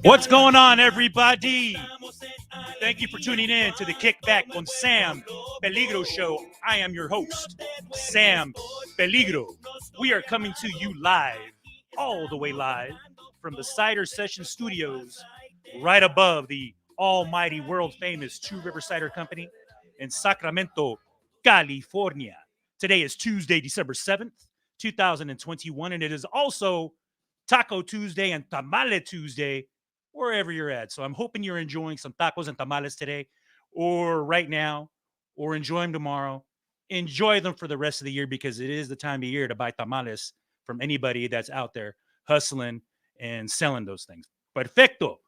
What's going on, everybody? Thank you for tuning in to the Kickback on Sam Peligro show. I am your host, Sam Peligro. We are coming to you live, all the way live, from the Cider Session Studios, right above the almighty world-famous Two River Cider Company in Sacramento, California. Today is Tuesday, December 7th, 2021, and it is also Taco Tuesday and Tamale Tuesday, wherever you're at. So I'm hoping you're enjoying some tacos and tamales today, or right now, or enjoy them tomorrow. Enjoy them for the rest of the year because it is the time of year to buy tamales from anybody that's out there hustling and selling those things. Perfecto.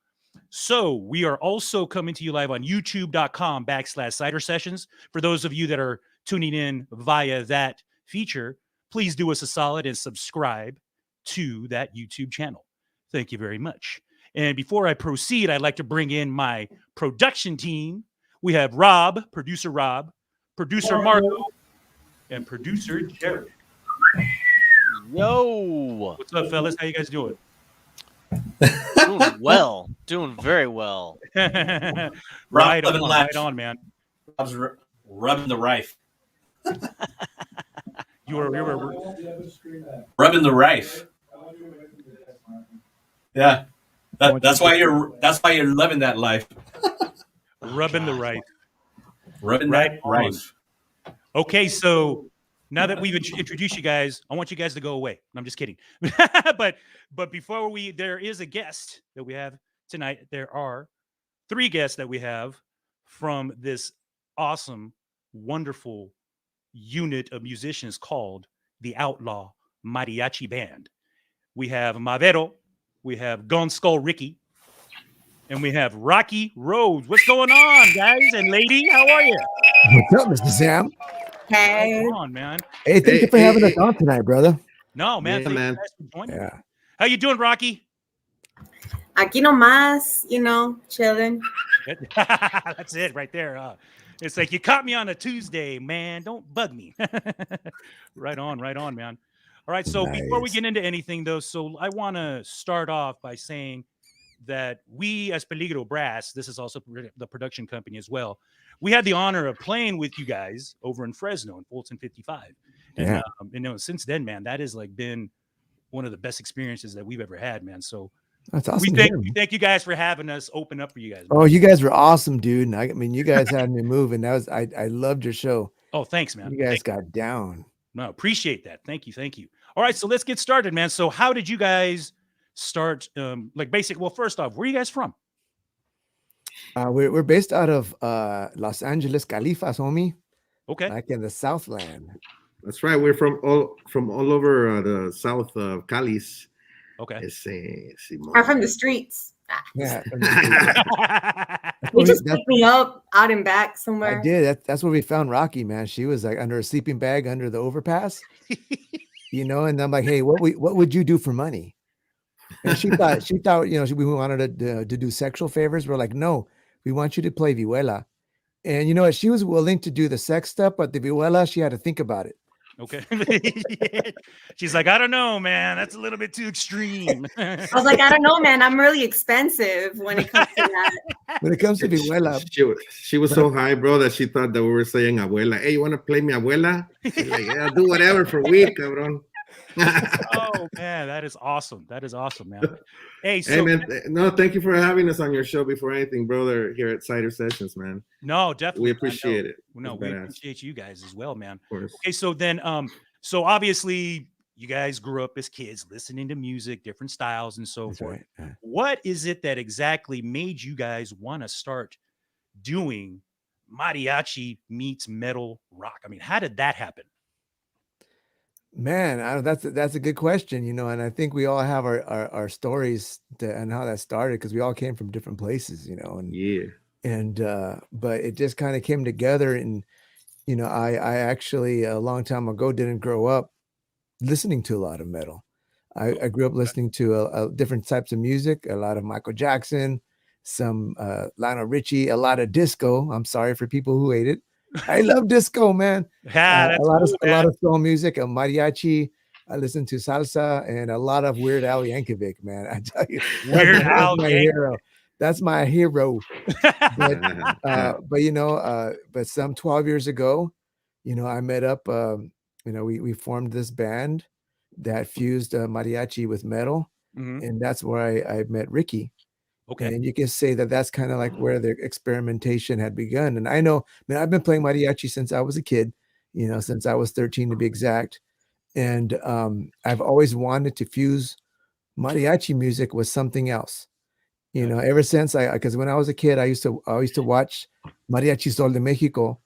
So we are also coming to you live on youtube.com/cider sessions. For those of you that are tuning in via that feature, please do us a solid and subscribe to that YouTube channel. Thank you very much. And before I proceed, I'd like to bring in my production team. We have Rob, producer Marco, and producer Jared. Yo. What's up, fellas? How you guys doing? Doing well. Doing very well. Right on, man. Rob's rubbing the rife. You were rubbing the rife. Yeah. That's why you're loving that life. Rubbing the rife. Rubbing that rife. Okay, so now that we've introduced you guys, I want you guys to go away. I'm just kidding. but before there is a guest that we have tonight. There are 3 guests that we have from this awesome, wonderful unit of musicians called the Outlaw Mariachi Band. We have Madero, we have Gun Skull Ricky, and we have Rocky Rose. What's going on, guys and lady? How are you? What's up, Mr. Sam? Hey. Come on, man. Hey, thank you for having us on tonight, brother. No, man. Yeah, Thank man. you guys for joining me. How you doing, Rocky? Aquí nomás, chilling. That's it right there. It's like you caught me on a Tuesday, man. Don't bug me. Right on, man. All right, so before we get into anything, though, so I want to start off by saying that we, as Peligro Brass, this is also the production company as well, we had the honor of playing with you guys over in Fresno in Fulton 55. And, since then, man, that has been one of the best experiences that we've ever had, man. So that's awesome. We thank you guys for having us open up for you guys. Man. Oh, you guys were awesome, dude. I mean, you guys had me moving. I loved your show. Oh, thanks, man. You guys got down. No, appreciate that. Thank you. All right, so let's get started, man. So how did you guys start? Well, first off, where are you guys from? We're based out of Los Angeles, Califas, homie. Okay, like in the Southland. That's right. We're from all over the south of Cali's. Okay, I'm from the streets. Yeah, You just picked me up out and back somewhere. I did. That's where we found Rocky, man. She was like under a sleeping bag under the overpass, and I'm like, hey, what would you do for money? And she thought, we wanted to do sexual favors. We're like, no, we want you to play vihuela. And you know what? She was willing to do the sex stuff, but the vihuela, she had to think about it. Okay. She's like, I don't know, man. That's a little bit too extreme. I was like, I don't know, man. I'm really expensive when it comes to that. When it comes to vihuela. She was so high, bro, that she thought that we were saying abuela. Hey, you want to play me abuela? She's like, yeah, I'll do whatever for weed, cabrón. Oh man, that is awesome, man. Hey, man, no, thank you for having us on your show before anything, brother, here at Cider Sessions, man. No, definitely, we appreciate it. No, we appreciate you guys as well, man. Of course. Okay, so then so obviously you guys grew up as kids listening to music, different styles and so forth. Right. What is it that exactly made you guys want to start doing mariachi meets metal rock? I mean, how did that happen? Man, that's a good question, and I think we all have our stories and how that started because we all came from different places, but it just kind of came together. And I actually a long time ago didn't grow up listening to a lot of metal. I grew up listening to different types of music, a lot of Michael Jackson, some Lionel Richie, a lot of disco. I'm sorry for people who hate it. I love disco, man. Yeah, a lot of soul music, mariachi, I listen to salsa and a lot of Weird Al Yankovic, man. I tell you, Weird Al my Yankovic. hero. That's my hero. But you know, but some 12 years ago, you know, I met up. You know, we formed this band that fused mariachi with metal, and that's where I met Ricky. Okay. And you can say that that's kind of like where the experimentation had begun. And I know, man, I've been playing mariachi since I was a kid, you know, since I was 13 to be exact. And I've always wanted to fuse mariachi music with something else, you know, ever since because when I was a kid, I used to watch Mariachi Sol de Mexico,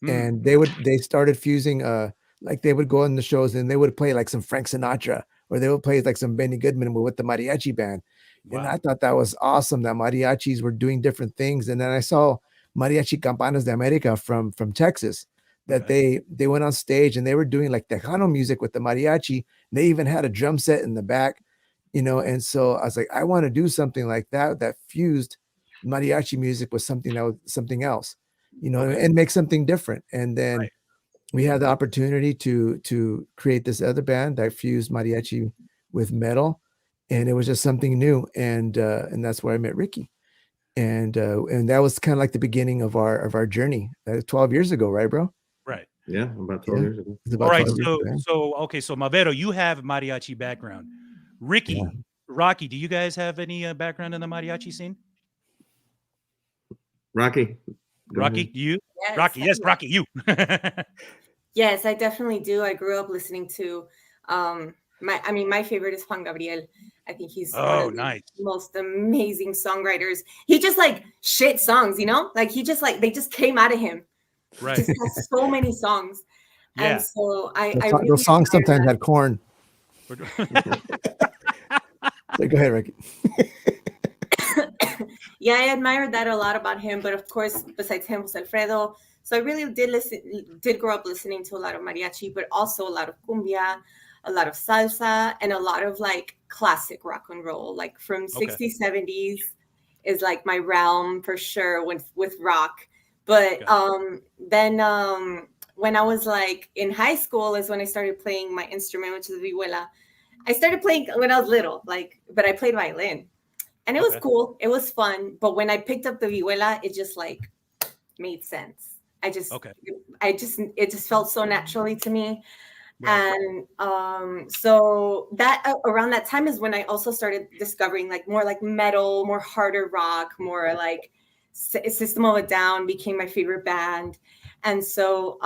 and they started fusing, like they would go on the shows and they would play like some Frank Sinatra, or they would play like some Benny Goodman with the mariachi band. And I thought that was awesome that mariachis were doing different things. And then I saw Mariachi Campanas de America from Texas, that they went on stage and they were doing like Tejano music with the mariachi. They even had a drum set in the back, you know. And so I was like, I want to do something like that fused mariachi music with something else, you know, and make something different. And then we had the opportunity to create this other band that fused mariachi with metal, and it was just something new. And that's where I met Ricky, and that was kind of like the beginning of our journey. 12 years ago, right, bro? Right. Yeah, about 12 years ago. All right. So Mavero, you have mariachi background. Ricky, Rocky, do you guys have any background in the mariachi scene? Rocky, you? Yes, Rocky, yes, Rocky, you. Yes, I definitely do. I grew up listening to my favorite is Juan Gabriel. I think he's one of the most amazing songwriters. He just like shit songs, you know? Like he just like they just came out of him. Right. Just has so many songs. Yeah. And so those songs sometimes had corn. So go ahead, Ricky. Yeah, I admired that a lot about him. But of course, besides him was Alfredo. So I really did grow up listening to a lot of mariachi, but also a lot of cumbia, a lot of salsa, and a lot of like classic rock and roll, like from 60s, 70s is like my realm for sure with rock. But then when I was like in high school is when I started playing my instrument, which is the vihuela. I started playing when I was little, but I played violin. And it was cool. It was fun. But when I picked up the vihuela, it just like made sense. It just felt so naturally to me. Right. And so that around that time is when I also started discovering like more like metal, more harder rock, more like System of a Down became my favorite band. And so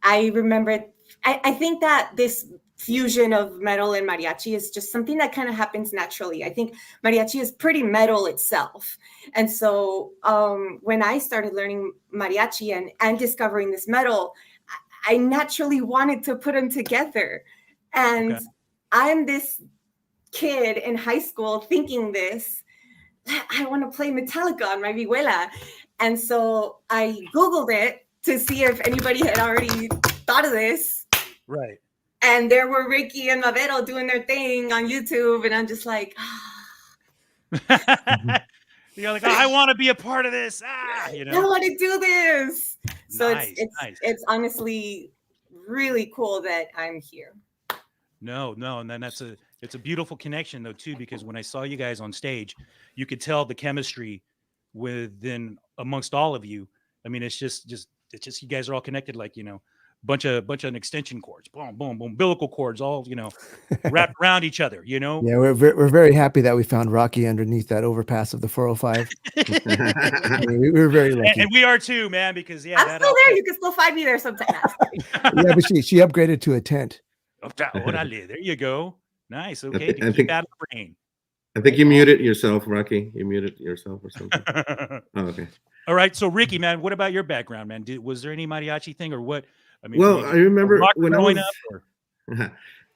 I remember, I think that this fusion of metal and mariachi is just something that kind of happens naturally. I think mariachi is pretty metal itself. And so when I started learning mariachi and discovering this metal, I naturally wanted to put them together. And I'm this kid in high school thinking this, I want to play Metallica on my vihuela. And so I Googled it to see if anybody had already thought of this. Right. And there were Ricky and Mavero doing their thing on YouTube. And I'm just like, You're like, I want to be a part of this. You know? I want to do this. So nice, it's honestly really cool that I'm here. No. And then it's a beautiful connection though, too, because when I saw you guys on stage, you could tell the chemistry within amongst all of you. I mean, it's just you guys are all connected, like, you know, bunch of extension cords, boom, boom, boom, umbilical cords, all, you know, wrapped around each other, you know? Yeah, we're very happy that we found Rocky underneath that overpass of the 405. we were very lucky. And we are too, man, because I'm still there. You can still find me there sometimes. Yeah, but she upgraded to a tent. There you go. Nice. Okay. To keep out of the brain. I think you muted yourself, Rocky. You muted yourself or something. Oh, okay. All right. So Ricky, man, what about your background, man? Was there any mariachi thing or what? I mean, well, I remember when I was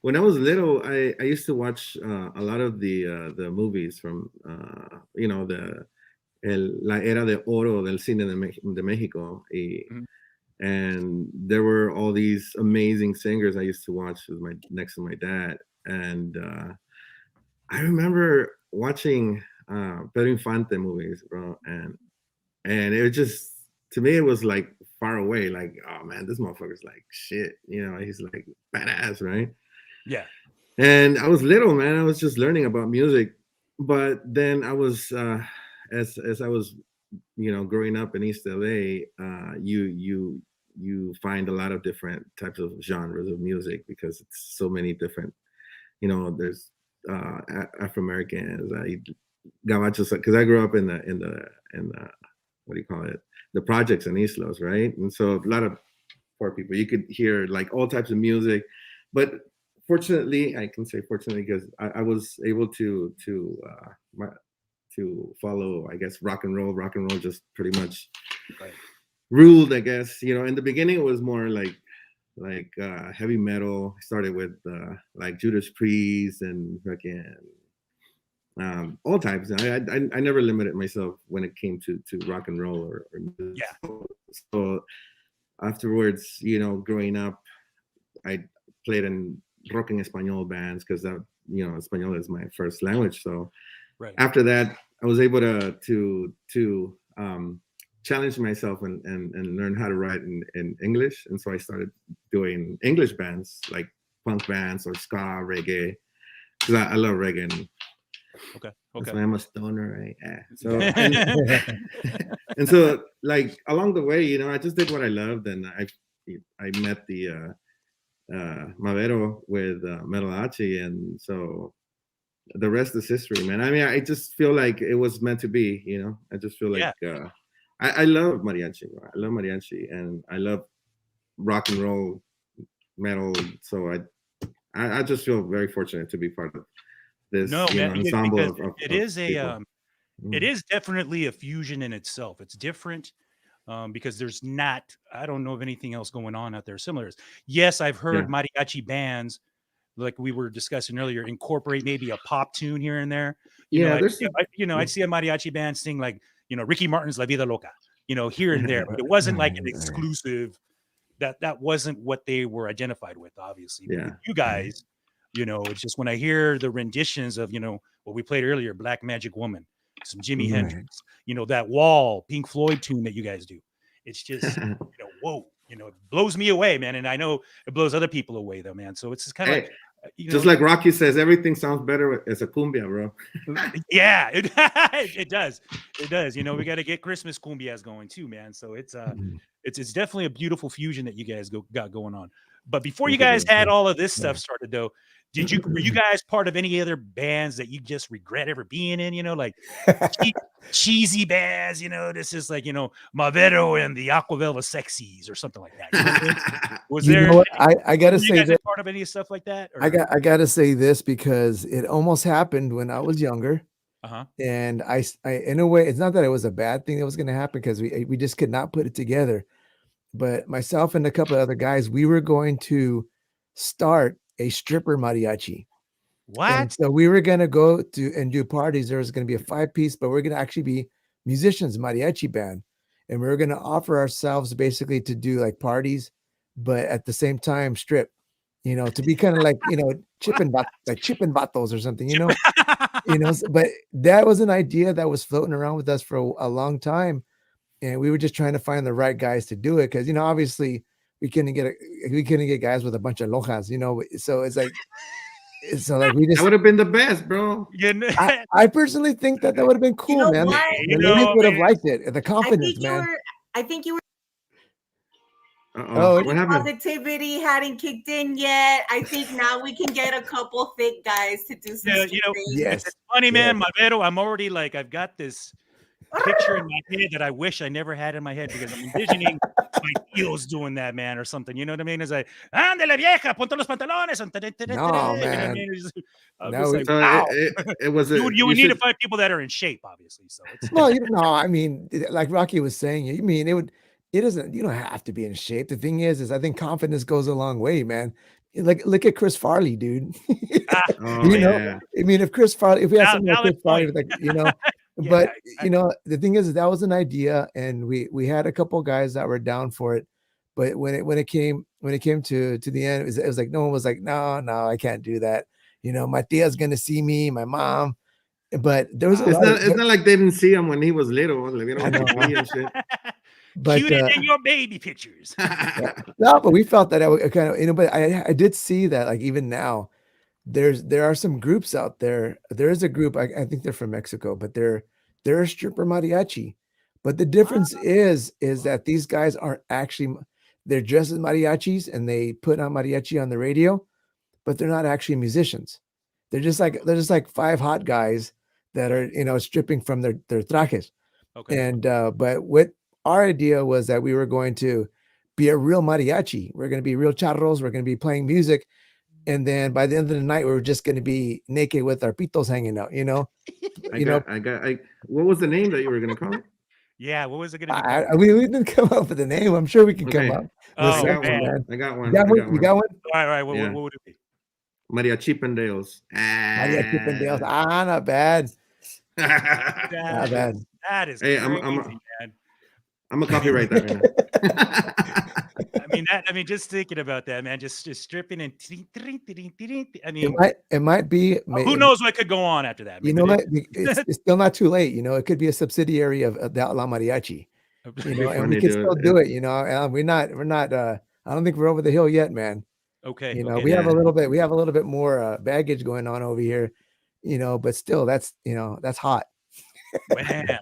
when I was little, I used to watch a lot of the movies from you know, la era de oro del cine de Mexico, and there were all these amazing singers I used to watch next to my dad, and I remember watching Pedro Infante movies, bro, and it was just, to me, it was like far away, like, oh man, this motherfucker's like shit, you know, he's like badass, right? Yeah. And I was little, man. I was just learning about music. But then I was, as I was, growing up in East LA, you find a lot of different types of genres of music because it's so many different. There's Afro Americans, gabachos, because I grew up in the what do you call it? The projects in East Los, right? And so a lot of poor people. You could hear like all types of music, but fortunately, I can say fortunately because I was able to follow, I guess, rock and roll. Rock and roll just pretty much ruled, I guess. In the beginning, it was more like heavy metal. I started with like Judas Priest and fucking all types. I never limited myself when it came to rock and roll or music. Yeah. So afterwards, growing up, I played in rock en español bands because that español is my first language. So after that, I was able to challenge myself and learn how to write in English. And so I started doing English bands like punk bands or ska, reggae, because I love reggae. Okay. That's why I'm a stoner, right? Yeah. So and so like along the way, I just did what I loved, and I met the Madero with Mariachi, and so the rest is history, man. I mean, I just feel like it was meant to be, I just feel like I love mariachi. I love mariachi, and I love rock and roll, metal. So I just feel very fortunate to be part of this ensemble of it is people. It is definitely a fusion in itself. It's different because there's not, I don't know of anything else going on out there similar. Yes, I've heard mariachi bands, like we were discussing earlier, incorporate maybe a pop tune here and there. I'd see a mariachi band sing like, Ricky Martin's La Vida Loca, here and there, but it wasn't like an exclusive. That wasn't what they were identified with, obviously. But with you guys, it's just when I hear the renditions of, what we played earlier, Black Magic Woman, some Jimi Hendrix, that Wall, Pink Floyd tune that you guys do. It's just, whoa, it blows me away, man. And I know it blows other people away though, man. So it's just kind of like, just like Rocky says, everything sounds better as a cumbia, bro. Yeah, it does. It does. We got to get Christmas cumbias going too, man. So it's definitely a beautiful fusion that you guys got going on. But before you guys had all of this stuff started, though, were you guys part of any other bands that you just regret ever being in? Like cheesy bands. This is like Madero and the Aqua Velva Sexies or something like that. Was there? I gotta say that part of any stuff like that. Or? I gotta say this because it almost happened when I was younger. And I in a way, it's not that it was a bad thing that was going to happen because we just could not put it together. But myself and a couple of other guys, we were going to start a stripper mariachi. What? And so we were going to go to and do parties. There was going to be a 5-piece, but we're going to actually be musicians, mariachi band. And we were going to offer ourselves basically to do like parties, but at the same time strip, to be kind of like, chipping vatos or something, but that was an idea that was floating around with us for a long time. And we were just trying to find the right guys to do it. Cause obviously we couldn't get guys with a bunch of lojas, so it's like, we just, that would have been the best, bro. I personally think that would have been cool, man. The ladies would have liked it. The confidence, I think you were. What happened? Positivity hadn't kicked in yet. I think now we can get a couple thick guys to do some things. Yes. It's funny, man. Madero, I'm already like, I've got this picture in my head that I wish I never had in my head because I'm envisioning my heels doing that, man, or something. You know what I mean? It's like, ándale vieja, ponte los pantalones. No, man. It was. You would need to find people that are in shape, obviously. So it's well, I mean, like Rocky was saying, it doesn't, you don't have to be in shape. The thing is I think confidence goes a long way, man. Like, look at Chris Farley, dude. I mean, if we had something like Chris Farley, like, but the thing is that was an idea, and we had a couple guys that were down for it. But when it came to the end, it was like, no one was like, no, I can't do that. My tia's going to see me, my mom. But there was it's not like they didn't see him when he was little. And shit. But cute in your baby pictures. No, but we felt that I kind of, but I did see that, like, even now, there are some groups out there. There is a group, I think they're from Mexico, but they're a stripper mariachi. But the difference is that these guys aren't actually, they're dressed as mariachis and they put on mariachi on the radio, but they're not actually musicians. They're just like five hot guys that are, stripping from their trajes. Okay. And but what our idea was that we were going to be a real mariachi. We're going to be real charros. We're going to be playing music. And then by the end of the night, we were just going to be naked with our pitos hanging out, What was the name that you were gonna call it? Yeah, what was it gonna be called? we didn't come up with a name. I'm sure we can come Okay. up. Oh, I got man. one. I got one. You got I one? got You one. got one? All right. What, Yeah. what would it be? Mariachi Pendeos. Mariachi Pendeos. Not bad. Not That bad. is, that is Hey, crazy, I'm man. gonna copyright that right now. I mean, just thinking about that, man, just stripping and I It mean, might be. who knows what could go on after that? You know what? It's still not too late. It could be a subsidiary of the Outlaw Mariachi. It'd be And funny, we can dude. still do it. We're not. I don't think we're over the hill yet, man. Okay. We have a Yeah. little bit. We have a little bit more baggage going on over here. But still, that's hot. Man,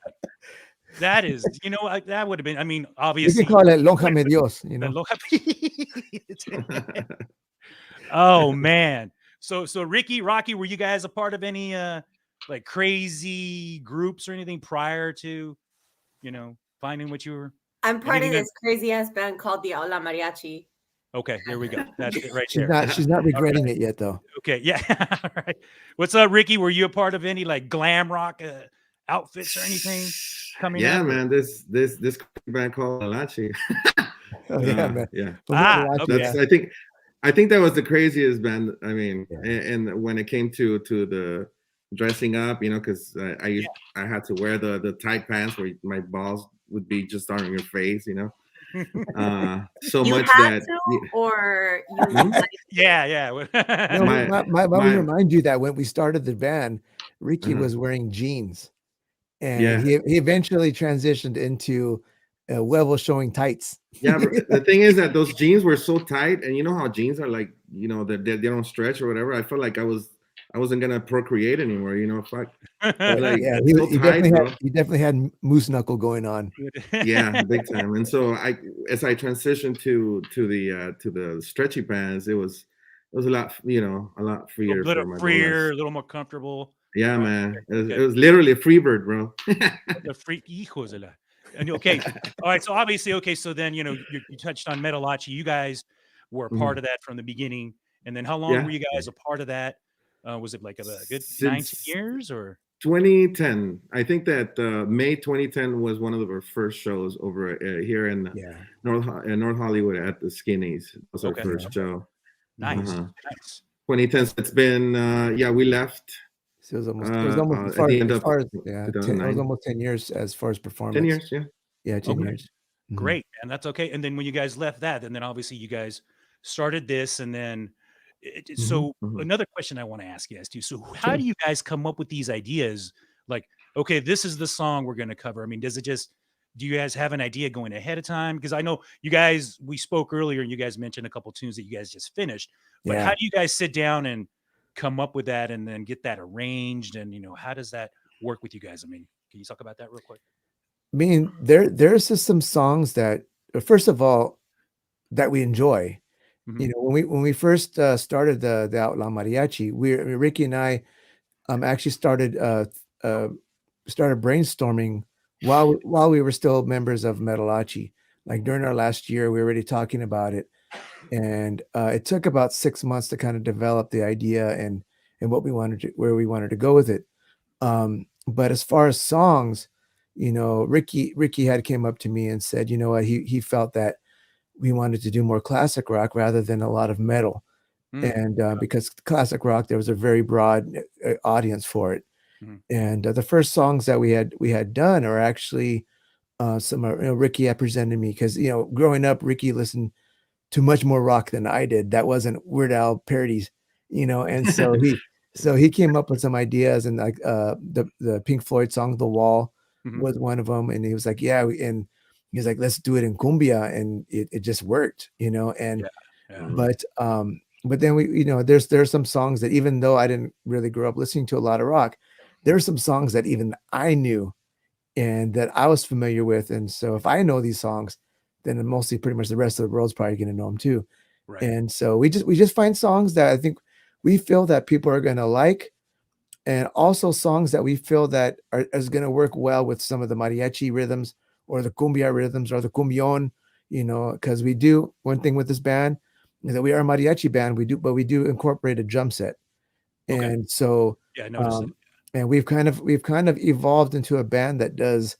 that is, that would have been. I mean, You obviously. can call it Lonjame Dios. Oh man. So Rocky, were you guys a part of any like crazy groups or anything prior to, finding what you were? I'm part of Anything this crazy ass band called the Outlaw Mariachi. Okay, there we go. That's it right there. She's not regretting it yet, though. Okay, yeah. All right. What's up, Ricky? Were you a part of any like glam rock outfits or anything coming Yeah, up? man. This band called Malachi. Oh, yeah, man. Yeah. Okay. That's I think that was the craziest band. I mean, Yeah. and when it came to the dressing up, because I had to wear the tight pants where my balls would be just on your face, so You much had that to, or you Hmm? Yeah. No, My- let me my- remind you that when we started the band, Ricky Mhm. was wearing jeans, and Yeah. he eventually transitioned into huevo showing tights. Yeah, but the thing is that those jeans were so tight, and you know how jeans are like, they don't stretch or whatever. I felt like I wasn't gonna procreate anymore. Fuck. Like, Yeah, it's so tight, bro. he definitely had moose knuckle going on. Yeah, big time. And so as I transitioned to the stretchy pants, it was a lot, a lot A freer. little for my freer, bolas. a little more comfortable. Yeah, Right. man. Okay. It was literally a free bird, bro. The freak hijos de la. And okay, all right. So obviously, okay. So then you touched on Metalachi. You guys were a part of that from the beginning. And then how long Yeah. were you guys a part of that? Was it like a good Since 19 years or? 2010. I think that May 2010 was one of our first shows over here in Yeah, North Hollywood at the Skinnies. That was our Okay. first show. Nice, Uh-huh. nice. 2010. So it's been we left so it was almost at the end of 10, it was almost 10 years as far as performance. 10 years. Yeah. Yeah, 10 Okay. years. Mhm. Great, and that's okay. And then when you guys left that, and then obviously you guys started this, and then so Mhm. another question I want to ask you guys too. So how do you guys come up with these ideas? Like, okay, this is the song we're going to cover. I mean, do you guys have an idea going ahead of time? Because I know you guys, we spoke earlier, and you guys mentioned a couple tunes that you guys just finished. But Yeah. how do you guys sit down and come up with that, and then get that arranged? And how does that work with you guys? I mean, can you talk about that real quick? I mean, there's just some songs that, first of all, that we enjoy. Mhm. When we first started the Outlaw Mariachi, Ricky and I actually started brainstorming while we were still members of Metalachi. Like during our last year, we were already talking about it, and it took about 6 months to kind of develop the idea and what we wanted to, where we wanted to go with it. But as far as songs, Ricky had came up to me and said, you know what, he felt that we wanted to do more classic rock rather than a lot of metal. Mm. And because classic rock, there was a very broad audience for it. Mhm. And the first songs that we had done are actually some Ricky had presented me, because growing up, Ricky listened to much more rock than I did. That wasn't Weird Al parodies, and so he came up with some ideas, and like the Pink Floyd song "The Wall" Mhm. was one of them, and he was like, and he was like, let's do it in cumbia, and it just worked, and Yeah. but but then there's some songs that, even though I didn't really grow up listening to a lot of rock, there are some songs that even I knew and that I was familiar with. And so if I know these songs, then mostly pretty much the rest of the world's probably going to know them too. Right. And so we just find songs that I think we feel that people are going to like, and also songs that we feel that is going to work well with some of the mariachi rhythms or the cumbia rhythms or the cumbion, because we do one thing with this band is that we are a mariachi band. We do incorporate a drum set. Okay. And so, Yeah, I noticed it. and we've kind of evolved into a band that does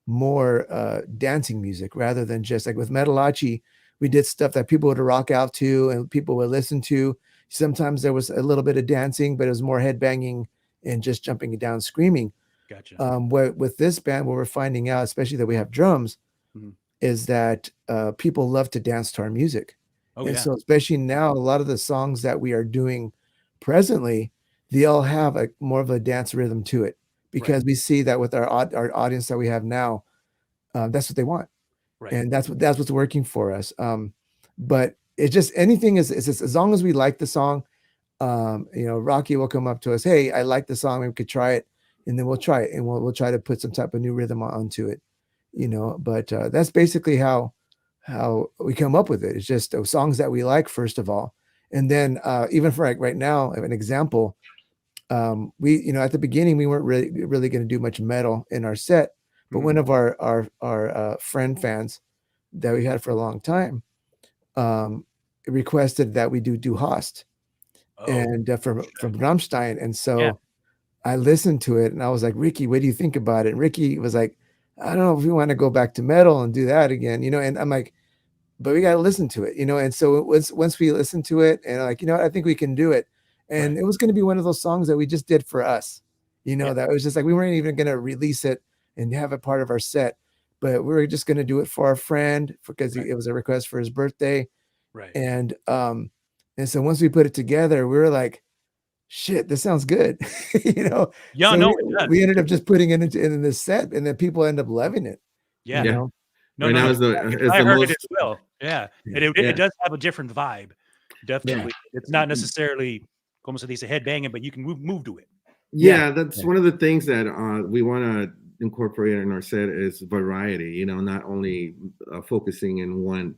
more dancing music rather than just like with Metalachi. We did stuff that people would rock out to and people would listen to. Sometimes there was a little bit of dancing, but it was more head banging and just jumping down, screaming. Gotcha. With this band, what we're finding out, especially that we have drums, Mhm. is that people love to dance to our music. Oh, And yeah. so especially now, a lot of the songs that we are doing presently, they all have more of a dance rhythm to it, because we see that with our audience that we have now, that's what they want. Right. And that's what's working for us. But it's just anything is as long as we like the song, Rocky will come up to us, hey, I like the song, we could try it, and then we'll try it, and we'll try to put some type of new rhythm onto it, but that's basically how we come up with it. It's just those songs that we like, first of all. And then even for right now, an example, we at the beginning we weren't really going to do much metal in our set, but one of our friend fans that we had for a long time requested that we do Host and from Rammstein. And so I listened to it and I was like, Ricky, what do you think about it? And Ricky was like, I don't know if we want to go back to metal and do that again, and I'm like, but we got to listen to it, and so it was, once we listened to it and like, I think we can do it. And it was going to be one of those songs that we just did for us, that was just like, we weren't even going to release it and have it part of our set, but we were just going to do it for our friend because it was a request for his birthday. Right. And so once we put it together, we were like, shit, this sounds good. Yeah, so no, we ended up just putting it in this set, and then people end up loving it. Yeah. No, right now is I the heard most it as well. Yeah. And it does have a different vibe. Definitely. It's not necessarily como se dice headbanging, but you can move to it. that's one of the things that we want to incorporate in our set is variety, not only focusing in one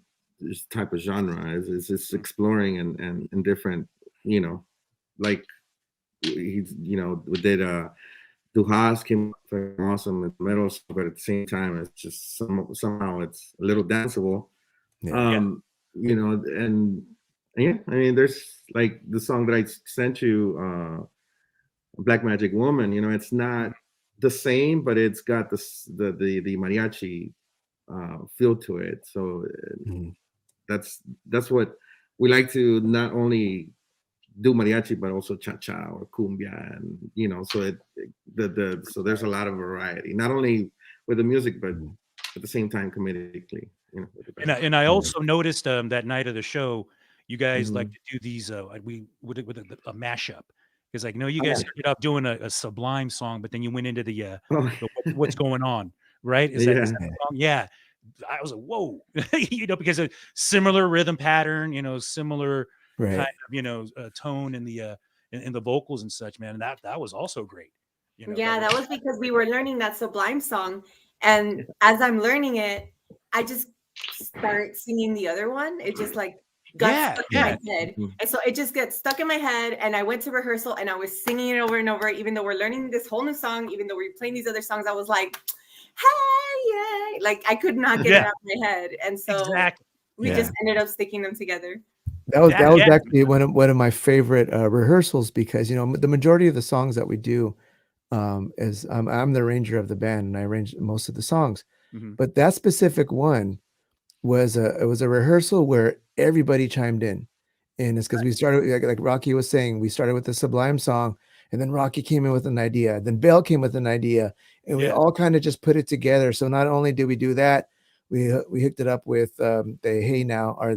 type of genre. It's just exploring and different, like he's, we did Duhas came awesome with metal, but at the same time it's just somehow it's a little danceable. And I mean, there's like the song that I sent you, Black Magic Woman, it's not the same, but it's got the mariachi feel to it. So that's what we like to not only do mariachi, but also cha-cha or cumbia, and so so there's a lot of variety, not only with the music, but at the same time comedically. And I also noticed that night of the show, you guys like to do these with a mashup. Because like, no, you guys started off doing a Sublime song, but then you went into the what's going on, right? Is that the song? Yeah. I was like, whoa, because of similar rhythm pattern, similar kind of tone in the vocals and such, man. And that was also great. That was because we were learning that Sublime song, and as I'm learning it, I just start singing the other one. It just like got stuck in my head. And so it just gets stuck in my head. And I went to rehearsal and I was singing it over and over, even though we're learning this whole new song, even though we're playing these other songs, I was like, hey, yay. Like I could not get it out of my head. And so we just ended up sticking them together. That was actually one of my favorite rehearsals, because, the majority of the songs that we do is I'm the arranger of the band and I arrange most of the songs. But that specific one was a rehearsal where everybody chimed in, and it's because we started like Rocky was saying, we started with the Sublime song, and then Rocky came in with an idea, then Bell came with an idea, and we all kind of just put it together. So not only did we do that, we hooked it up with the Hey Now, or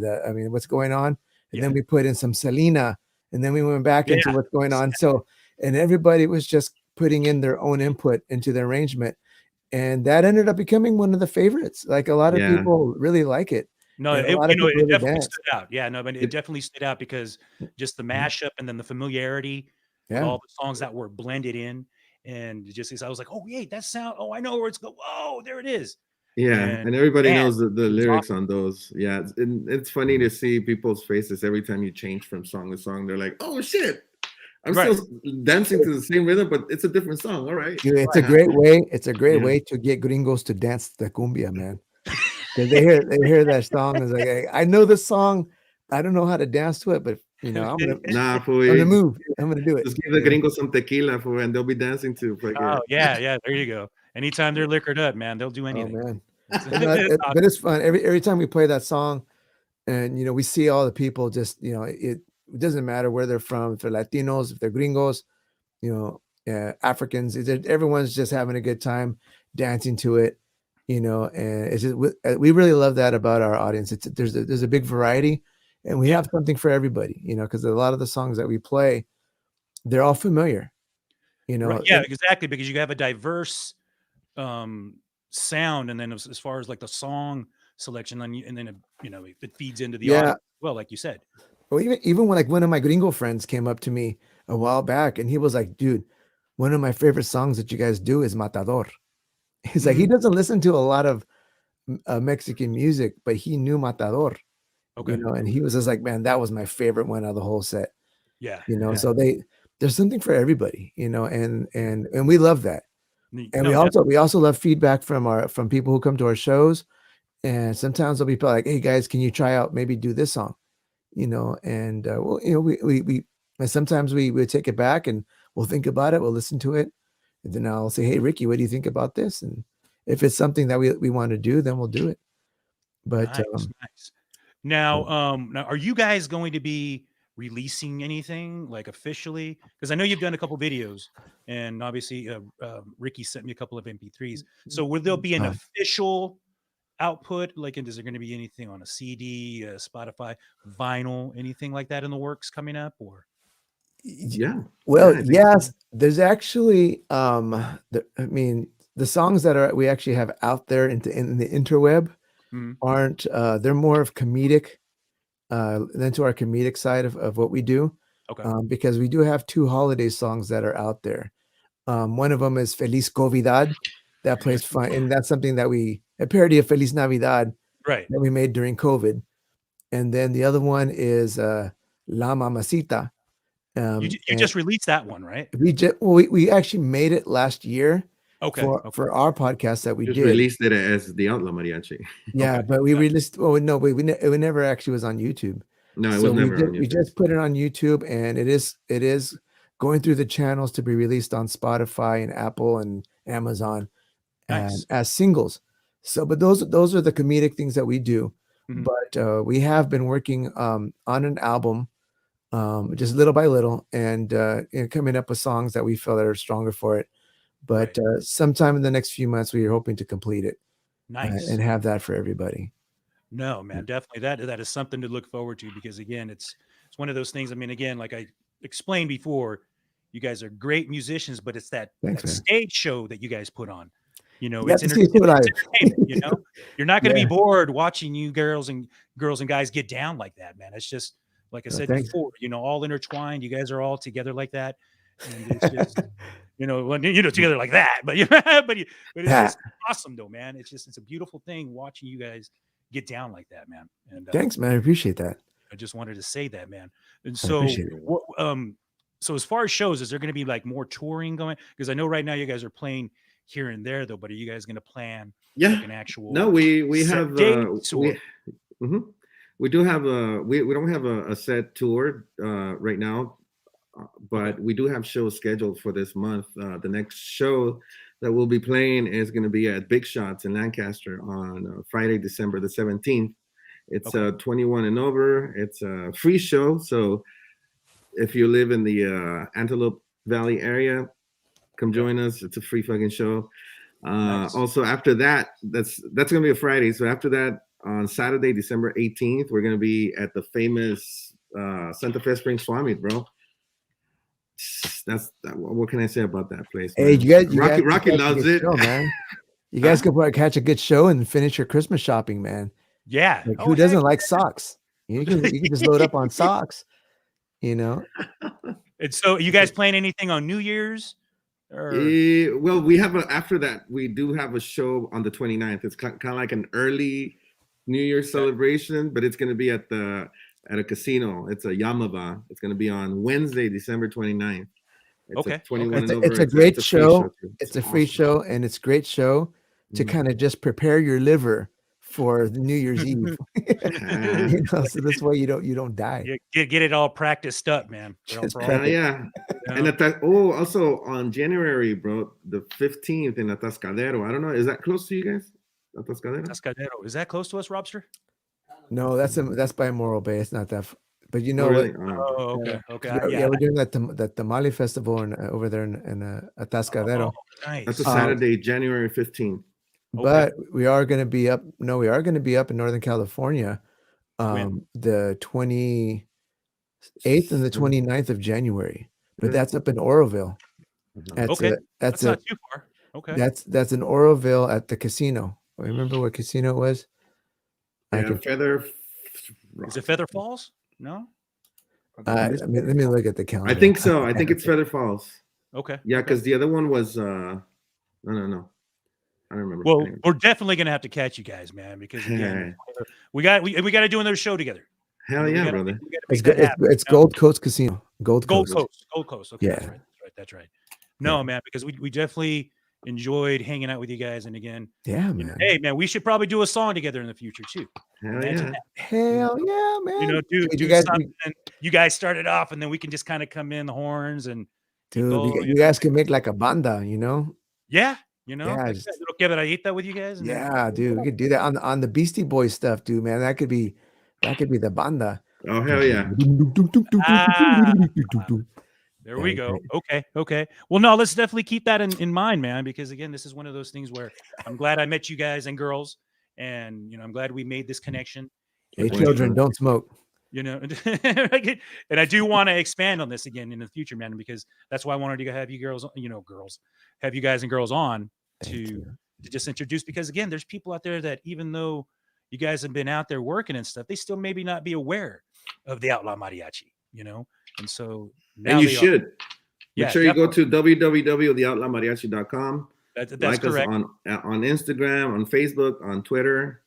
what's going on, and then we put in some Selena, and then we went back into what's going on. So, and everybody was just putting in their own input into the arrangement. And that ended up becoming one of the favorites. Like a lot of people really like it. No, And it, a lot of people it really definitely dance. stood out. Yeah, no, but it definitely stood out because just the mashup and then the familiarity with Yeah. all the songs that were blended in, and just I was like, oh wait, that sound. Oh, I know where it's going. Oh, there it is. Yeah, And and everybody man, knows the it was lyrics awesome. on those. Yeah, it's funny to see people's faces every time you change from song to song. They're like, "Oh shit, I'm Right. still dancing to the same rhythm, but it's a different song." All right, Dude, it's why a not? great way. It's a great Yeah. way to get gringos to dance the cumbia, man. Because they hear that song. It's like, hey, I know this song. I don't know how to dance to it, but I'm gonna Nah, I'm fool, gonna move. I'm gonna do it. just give the gringos some tequila, fool, and they'll be dancing to fucking. Oh yeah, there you go. Anytime they're liquored up, man, they'll do Oh anything. man. It's, But, no, it's but it's fun. Every time we play that song, and we see all the people just it doesn't matter where they're from, if they're Latinos, if they're gringos, Africans, everyone's just having a good time dancing to it, and it's just we really love that about our audience. There's a big variety, and we have something for everybody, because a lot of the songs that we play, they're all familiar, right. Yeah, exactly, because you have a diverse sound, and then as far as like the song selection, and then it feeds into the audio. Well, like you said. Well, even when like one of my gringo friends came up to me a while back, and he was like, "Dude, one of my favorite songs that you guys do is Matador." He's like, he doesn't listen to a lot of Mexican music, but he knew Matador. Okay. And he was just like, "Man, that was my favorite one out of the whole set." Yeah. So there's something for everybody, and we love that. And we also love feedback from people who come to our shows, and sometimes there'll be people like, "Hey guys, can you try out maybe do this song?" And we sometimes we take it back and we'll think about it, we'll listen to it, and then I'll say, "Hey Ricky, what do you think about this?" And if it's something that we want to do, then we'll do it. But nice. Now, are you guys going to be releasing anything like officially? Because I know you've done a couple videos, and obviously Ricky sent me a couple of MP3s. So will there be an official output? Like, is there going to be anything on a CD, Spotify, vinyl, anything like that in the works coming up? Or yes, there's actually the songs that we actually have out there in the interweb aren't they're more of comedic than to our comedic side of what we do. Okay. Because we do have 2 holiday songs that are out there. One of them is Feliz Covidad, that plays fun, and that's something that a parody of Feliz Navidad, right, that we made during COVID. And then the other one is La Mamacita. You just released that one, right? We actually made it last year. Okay. For our podcast that we just did. released it as the Outlaw Mariachi. Yeah, Okay. but we released. Oh no, it never actually was on YouTube. No, it was never on YouTube. We just put it on YouTube, and it is going through the channels to be released on Spotify and Apple and Amazon, nice. as singles. So, but those are the comedic things that we do. But we have been working on an album, just little by little, and coming up with songs that we feel that are stronger for it. But sometime in the next few months, we are hoping to complete it. Nice. And have that for everybody. No, man, definitely that is something to look forward to, because again, it's one of those things. I mean, again, like I explained before, you guys are great musicians, but it's that stage show that you guys put on. It's entertainment. You're not going to be bored watching you girls and guys get down like that, man. It's just like I said before, all intertwined. You guys are all together like that, and it's just together like that. But it's just awesome, though, man. It's a beautiful thing watching you guys get down like that, man. And thanks, man. I appreciate that. I just wanted to say that, man. And so, so as far as shows, is there going to be like more touring going? Because I know right now you guys are playing here and there, though. But are you guys going to plan like an actual? No, we have dates we do have we don't have a set tour right now, but we do have shows scheduled for this month. The next show that we'll be playing is going to be at Big Shots in Lancaster on Friday, December the 17th. It's 21 and over. It's a free show, so if you live in the Antelope Valley area, come join us. It's a free fucking show. Nice. Also, after that, that's gonna be a Friday. So after that, on Saturday, December 18th, we're gonna be at the famous Santa Fe Springs Swami, bro. What can I say about that place? Hey, man? Rocky loves it, show, man. You guys could probably catch a good show and finish your Christmas shopping, man. Yeah. Like, Oh, who doesn't heck. like socks? You can just load up on socks, you know. And so, you guys playing anything on New Year's? Or Well, we have after that, we do have a show on the 29th. It's kind of like an early New Year's celebration, but it's going to be at a casino. It's a Yamava. It's going to be on Wednesday, December 29th. It's Okay, a 21 okay. and over. It's a great free show. too. It's a free awesome. show, and it's a great show to Mhm. kind of just prepare your liver for the New Year's Eve. You know, so this way you don't die. Yeah, get it all practiced up, man. Just For all- prep it. Yeah. And also on January, bro, the 15th in Atascadero. I don't know. Is that close to you guys? Atascadero? Atascadero. Is that close to us, Robster? No, that's by Morro Bay. It's not that. But you know Oh, really? what? Oh, okay. Okay. Yeah, we're doing that Tamale festival over there in Atascadero. Nice. That's a Saturday, January 15th. But we are going to be up. No, we are going to be up in Northern California, When? the 28th and the 29th of January. But Yeah. that's up in Oroville. Okay. That's not too far. Okay. That's in Oroville at the casino. Remember what casino it was? Yeah, Feather. Is it Feather Falls? No. let me look at the calendar. I think so. I think it's Feather Falls. Okay. Yeah, because the other one was no. I don't remember. Well, Anyway. we're definitely gonna have to catch you guys, man, because again, we got to do another show together. Hell yeah, brother. It's Gold Coast Casino. Gold Coast. Gold Coast. Okay, Yeah. That's right. No, man, because we definitely enjoyed hanging out with you guys, and again, Yeah, man. hey, man, we should probably do a song together in the future too. Hell Imagine yeah. that. Hell yeah, man. You know, do you guys, something. You guys started off, and then we can just kind of come in the horns and dude, you guys can make like a banda, you know? yeah, you know, Yeah, like just- that little quebradita with you guys. And Yeah, dude, we could do that on the Beastie Boys stuff, dude, man. That could be the banda. Oh hell yeah. There we go. Okay. Well, no, let's definitely keep that in mind, man, because again, this is one of those things where I'm glad I met you guys and girls, and you know, I'm glad we made this connection. Hey, children, don't smoke. You know, and I do want to expand on this again in the future, man, because that's why I wanted to have you girls, have you guys and girls on to just introduce, because again, there's people out there that even though you guys have been out there working and stuff, they still maybe not be aware of the Outlaw Mariachi, you know, and so now And you should. Yeah, Make sure you go to www.theoutlawmariachi.com. That's like correct. us on Instagram, on Facebook, on Twitter,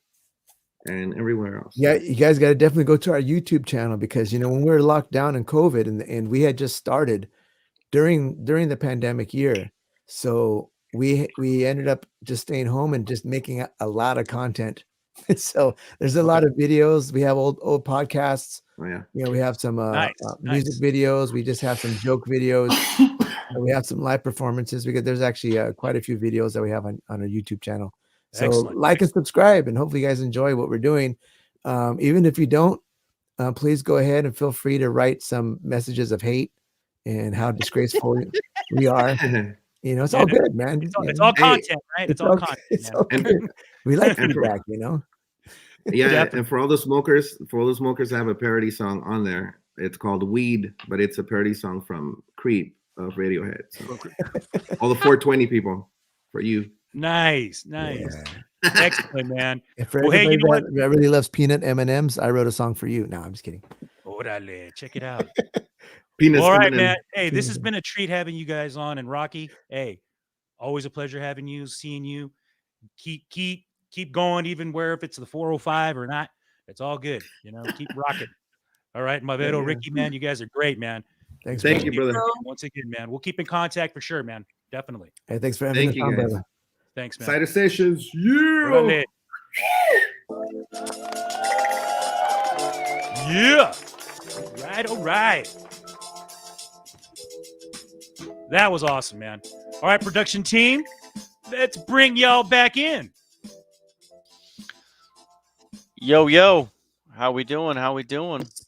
and everywhere else. Yeah, you guys got to definitely go to our YouTube channel, because you know when we were locked down in COVID and we had just started during the pandemic year, so we ended up just staying home and just making a lot of content. So there's a lot of videos. We have old podcasts. Oh yeah. You know, we have some music Nice. videos. We just have some joke videos. And we have some live performances, because there's actually quite a few videos that we have on our YouTube channel. So Excellent. like and subscribe, and hopefully you guys enjoy what we're doing. Even if you don't, please go ahead and feel free to write some messages of hate and how disgraceful we are. You know, it's all good, man. It's all content, right? It's all content. It's man. all good. We like And for- feedback, you know. Yeah, and for all the smokers, I have a parody song on there. It's called Weed, but it's a parody song from Creep of Radiohead. So all the 420 people, for you. Nice. Yeah. Excellent, man. And for Well, hey, you everybody know that really loves peanut M&Ms, I wrote a song for you. No, I'm just kidding. Orale, check it out. Penis All right, M&M. man. Hey, this has been a treat having you guys on. And Rocky, hey, always a pleasure having you, seeing you. Keep going, even where if it's the 405 or not. It's all good. You know, keep rocking. All right, Mavero, Ricky, man, you guys are great, man. Thanks. Thank brother. you, brother. Once again, man, we'll keep in contact for sure, man. Definitely. Hey, thanks for having Thank us you, on, guys. brother. Thanks, man. Side of Sessions. Yeah. Orale. Yeah. All right. That was awesome, man. All right, production team, let's bring y'all back in. Yo, how we doing? Science.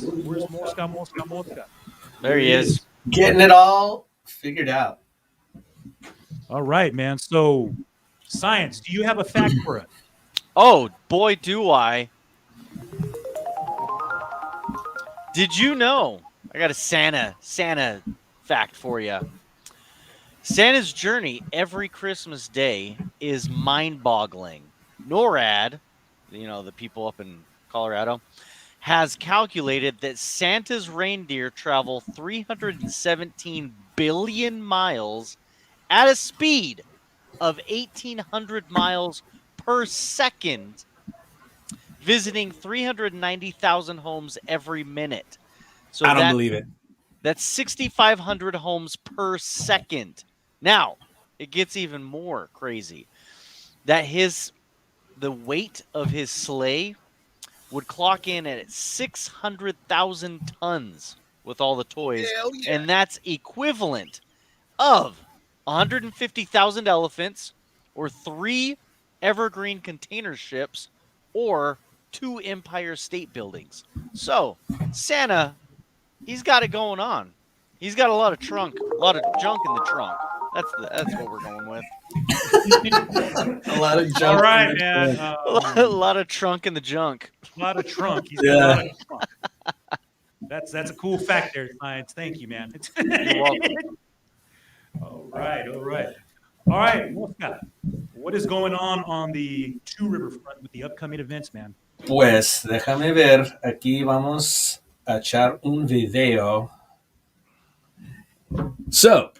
Where's Mosca? There he is. Getting it all figured out. All right, man. So, Science, do you have a fact for us? Oh, boy, do I. Did you know? I got a Santa fact for you. Santa's journey every Christmas day is mind-boggling. NORAD, the people up in Colorado, has calculated that Santa's reindeer travel 317 billion miles at a speed of 1,800 miles per second, visiting 390,000 homes every minute. So I don't believe it. That's 6,500 homes per second. Now, it gets even more crazy. That the weight of his sleigh would clock in at 600,000 tons with all the toys. And that's equivalent of 150,000 elephants, or 3 Evergreen container ships, or 2 Empire State Buildings. So, Santa, he's got it going on. He's got a lot of junk in the trunk. That's what we're going with. A lot of junk. All right, man. A lot of trunk in the junk. A lot of trunk. He's got a lot of trunk. That's a cool fact there, Science. Thank you, man. You're welcome. All right. Wolfgang, what is going on the Two River front with the upcoming events, man? Pues déjame ver. Aquí vamos a echar un video. So,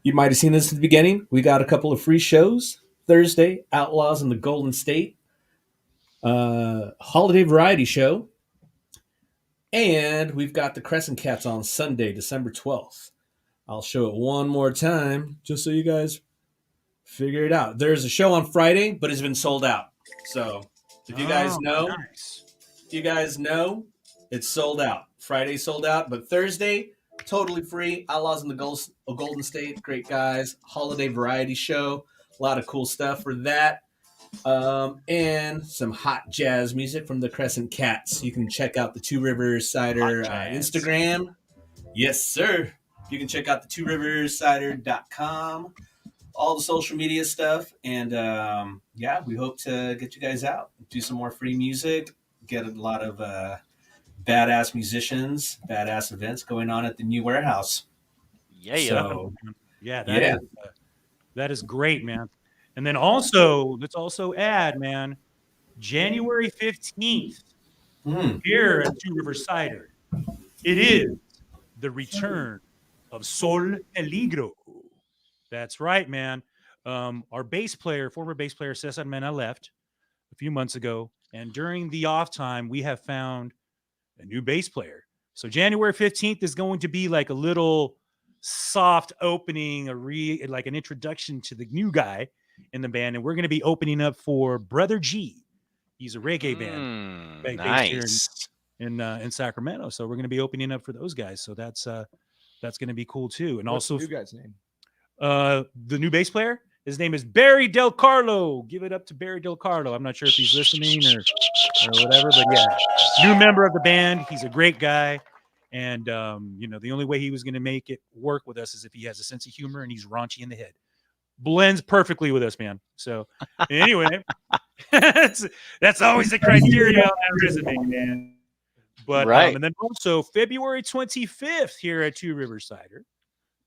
you might have seen this at the beginning. We got a couple of free shows. Thursday, Outlaws in the Golden State. Holiday Variety Show. And we've got the Crescent Cats on Sunday, December 12th. I'll show it one more time just so you guys figure it out. There's a show on Friday, but it's been sold out. So if you guys know, it's sold out. Friday sold out, but Thursday, totally free. Outlaws in the Golden State, great guys. Holiday Variety Show, a lot of cool stuff for that. And some hot jazz music from the Crescent Cats. You can check out the Two Rivers Cider Instagram. Yes, sir. You can check out the tworiversider.com, all the social media stuff. And we hope to get you guys out, do some more free music, get a lot of badass musicians, badass events going on at the new warehouse. That is great, man. And then let's also add, man, January 15th here at Two River Cider. It is the return of Sol Peligro. That's right, man. Our former bass player, Cesar Mena, left a few months ago. And during the off time, we have found a new bass player. So January 15th is going to be like a little soft opening, like an introduction to the new guy in the band. And we're going to be opening up for Brother G. He's a reggae band based here in Sacramento. So we're going to be opening up for those guys. So that's going to be cool too. And What's also the new guy's name? The new bass player, his name is Barry Del Carlo. Give it up to Barry Del Carlo. I'm not sure if he's listening or whatever, but yeah, new member of the band. He's a great guy. And, the only way he was going to make it work with us is if he has a sense of humor and he's raunchy in the head. Blends perfectly with us, man. So anyway, that's always the criteria on that resume, man. But, and then also February 25th here at Two River Cider,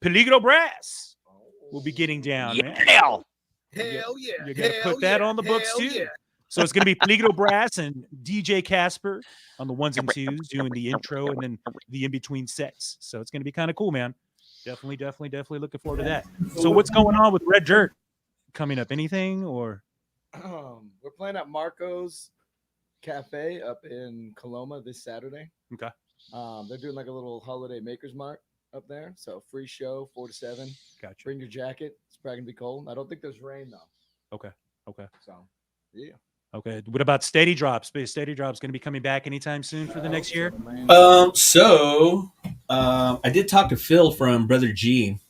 Peligro Brass will be getting down, man. Hell yeah. You got to put that on the books, too. Yeah. So it's going to be Peligro Brass and DJ Casper on the ones and twos doing the intro and then the in-between sets. So it's going to be kind of cool, man. Definitely looking forward to that. So what's going on with Red Dirt coming up? Anything or? We're playing at Marco's Cafe up in Coloma this Saturday. Okay. They're doing like a little holiday makers mart up there. So free show, 4 to 7. Gotcha. Bring your jacket. It's probably going to be cold. I don't think there's rain though. Okay. So, yeah. Okay. What about Steady Drops? Steady Drops going to be coming back anytime soon for the next year? I did talk to Phil from Brother G,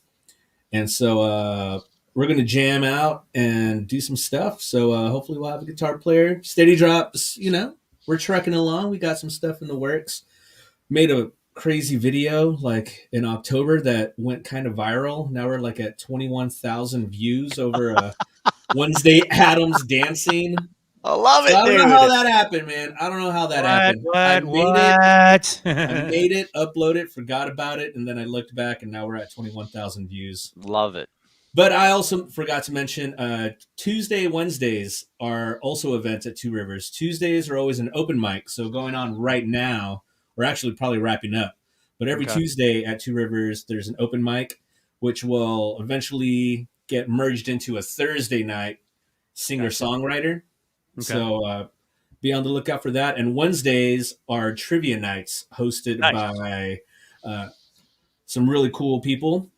and so we're going to jam out and do some stuff. So hopefully we'll have a guitar player. Steady Drops, we're trucking along. We got some stuff in the works. Made a crazy video like in October that went kind of viral. Now we're like at 21,000 views over Wednesday Adams dancing. I love it, I don't dude. know how that happened, man. I don't know how that happened. I made it, uploaded it, forgot about it, and then I looked back, and now we're at 21,000 views. Love it. But I also forgot to mention Tuesday, Wednesdays are also events at Two Rivers. Tuesdays are always an open mic. So going on right now, we're actually probably wrapping up. But every Tuesday at Two Rivers, there's an open mic, which will eventually get merged into a Thursday night singer-songwriter. So be on the lookout for that. And Wednesdays are trivia nights hosted by some really cool people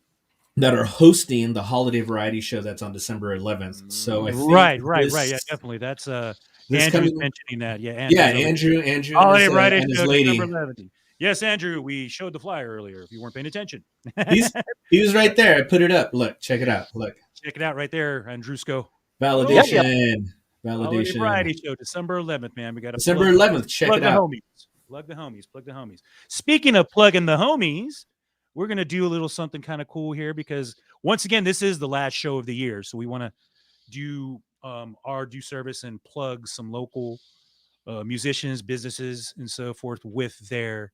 that are hosting the holiday variety show that's on December 11th. So I think right. Yeah, definitely. That's Andrew's mentioning that. Yeah, Andrew holiday and variety his show, lady. December 11th. Yes, Andrew, we showed the flyer earlier if you weren't paying attention. He was right there. I put it up. Look, check it out. Look. Check it out right there, Andrewsko. Validation. Holiday variety show, December 11th, man. We got December 11th. Check it out. Plug the homies. Speaking of plugging the homies, we're going to do a little something kind of cool here because once again, this is the last show of the year. So we want to do our due service and plug some local musicians, businesses, and so forth with their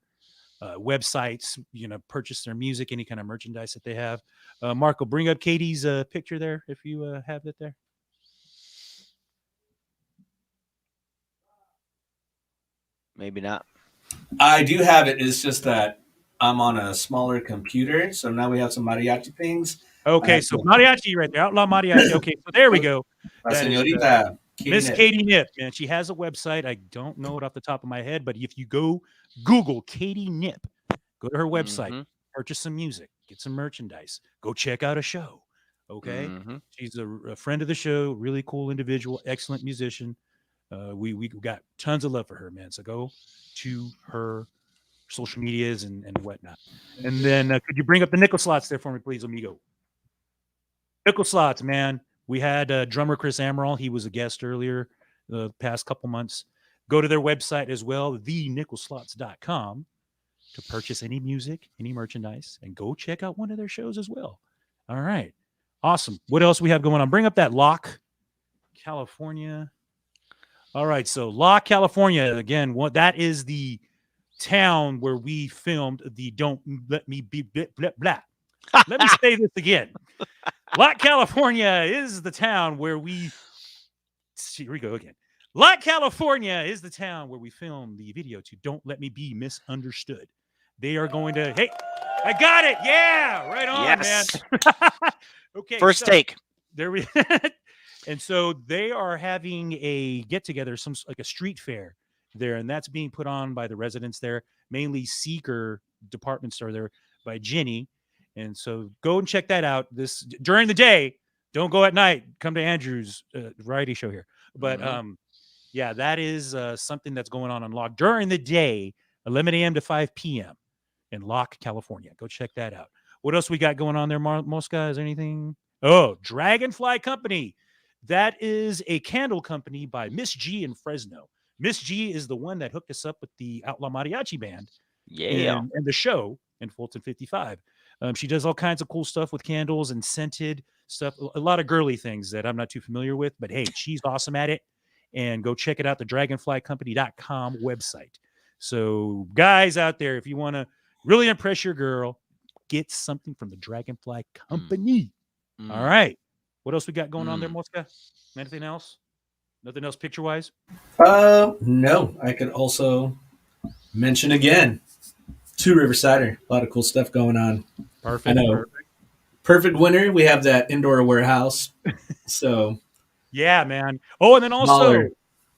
websites, purchase their music, any kind of merchandise that they have. Marco, bring up Katie's picture there if you have it there. Maybe not. I do have it. It's just that I'm on a smaller computer. So now we have some mariachi things. Okay, so mariachi right there. Outlaw mariachi. Okay, so there we go. Señorita Miss Katie Nip, man. She has a website. I don't know it off the top of my head, but if you go Google Katie Nip, go to her website, purchase some music, get some merchandise, go check out a show. Okay, she's a friend of the show, really cool individual, excellent musician. We got tons of love for her, man. So go to her social medias and whatnot. And then could you bring up the nickel slots there for me, please, amigo? Nickel slots, man. We had drummer Chris Amaral. He was a guest earlier the past couple months. Go to their website as well, thenickleslots.com, to purchase any music, any merchandise, and go check out one of their shows as well. All right. Awesome. What else we have going on? Bring up that Lock, California. All right. So Lock, California, again, that is the town where we filmed the Don't Let Me Be Blah, blah, blah. Let me say this again. Lock, California is the town where we... Here we go again. Lock, California is the town where we filmed the video to Don't Let Me Be Misunderstood. They are going to... Hey, I got it. Yeah, right on, man. Okay. First take. There we... And so they are having a get-together, like a street fair there, and that's being put on by the residents there, mainly Seeker department store there by Ginny. And so go and check that out this during the day. Don't go at night. Come to Andrew's variety show here. But yeah, that is something that's going on Lock during the day, 11 a.m. to 5 p.m. in Lock, California. Go check that out. What else we got going on there, Mosca? Is there anything? Oh, Dragonfly Company. That is a candle company by Miss G in Fresno. Miss G is the one that hooked us up with the Outlaw Mariachi Band. Yeah. And the show in Fulton 55. She does all kinds of cool stuff with candles and scented stuff. A lot of girly things that I'm not too familiar with. But, hey, she's awesome at it. And go check it out, the dragonflycompany.com website. So, guys out there, if you want to really impress your girl, get something from the Dragonfly Company. All right. What else we got going on there, Mosca? Anything else? Nothing else picture-wise? No. I could also mention again, Two River Cider. A lot of cool stuff going on. Perfect. I know. Perfect winter. We have that indoor warehouse. So... Yeah, man. Oh, and then also,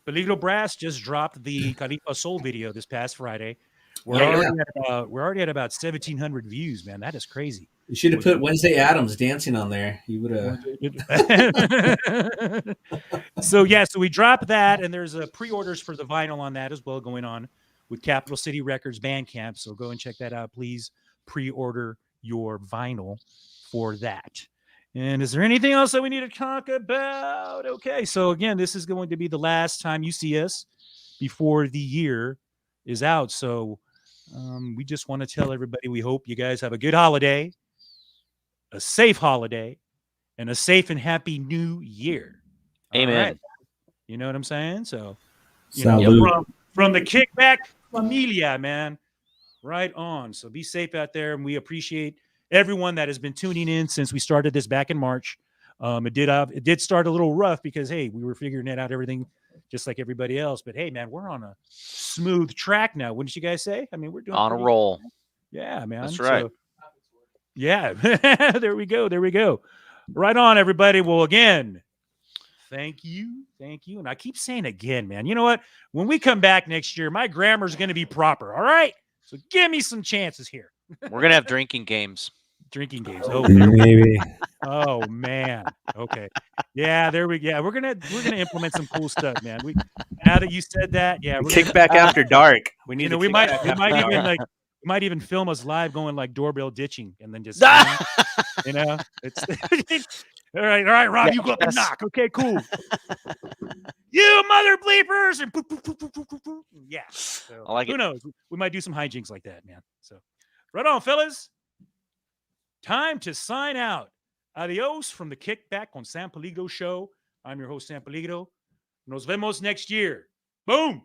Peligro Brass just dropped the Califa Soul video this past Friday. We're already at about 1,700 views, man. That is crazy. You should have put Wednesday Addams dancing on there. You would have. So we dropped that, and there's pre-orders for the vinyl on that as well going on with Capital City Records Bandcamp. So go and check that out. Please pre-order your vinyl for that. And is there anything else that we need to talk about? Okay, so again, this is going to be the last time you see us before the year is out. So we just want to tell everybody we hope you guys have a good holiday, a safe holiday, and a safe and happy new year. Amen. Right. You know what I'm saying? So, from the Kickback Familia, man, right on. So be safe out there, and we appreciate everyone that has been tuning in since we started this back in March. It did start a little rough because, hey, we were figuring it out, everything just like everybody else. But hey, man, we're on a smooth track now. Wouldn't you guys say? I mean, we're doing on a roll. Yeah, man. That's right. So, yeah, there we go. There we go. Right on, everybody. Well, again, thank you. And I keep saying again, man, you know what? When we come back next year, my grammar is going to be proper. All right. So give me some chances here. We're going to have drinking games. Drinking games. Oh, Maybe. Oh man. Okay. Yeah, there we go. Yeah, we're gonna implement some cool stuff, man. Now that you said that, yeah, we're Kick back after dark. We need you know, to we kick might back after even dark. we might even film us live going like doorbell ditching and then just you know, it's all right, Rob, Yeah, you go up and yes. knock. Okay, cool. You mother bleepers and poof, poof, poof, poof, poof, poof, poof. Yeah. So, I like who it. knows? We might do some hijinks like that, man. So right on, fellas. Time to sign out. Adios from the Kickback on San Peligro show. I'm your host, San Peligro. Nos vemos next year. Boom.